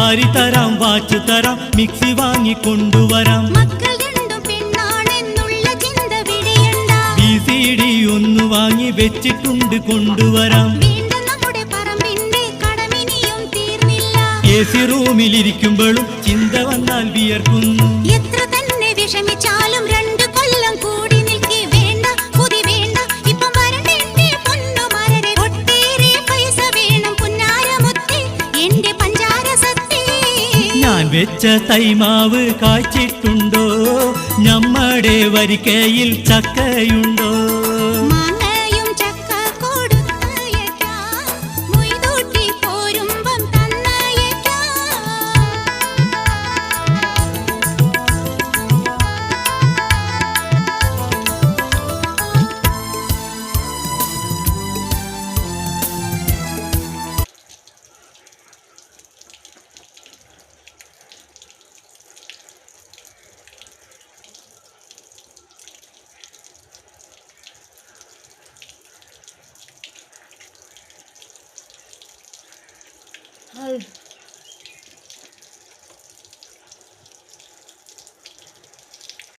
സാരി തരാം, വാച്ച് തരാം, മിക്സി വാങ്ങിക്കൊണ്ടുവരാം. മക്കൾ രണ്ടും പെണ്ണാണെന്നുള്ള ചിന്ത വിടയണ്ട. VCD ഒന്ന് വാങ്ങി വെച്ചിട്ടുണ്ട്, കൊണ്ടുവരാം. വേണ്ട, നമ്മുടെ പറമ്പിന്റെ കടമിനിയും തീർന്നില്ല. AC റൂമിലിരിക്കുമ്പോഴും ചിന്ത വന്നാൽ വിയർക്കുന്നു. എത്ര തന്നെ വിഷമിച്ചാലും 2 കൊല്ലം കൂടി നിൽക്കി. വേണ്ട, പുതി വേണ്ട, ഇപ്പം വരണ്ടേ പൊന്നുമരരെ. ഒട്ടേറെ പൈസ വേണം പുന്നാരമുത്തേ, എന്റെ പഞ്ചാര സത്തേ. ഞാൻ വെച്ച തൈമാവ് കായ്ച്ചിട്ടുണ്ടോ? നമ്മടെ വരിക്കയിൽ ചക്കയുണ്ടോ? മാങ്ങയും ചക്ക കൊടുത്തയക്കാം, മൊയ്തൂട്ടി പോരുമ്പം തന്നയക്കാം. Ay.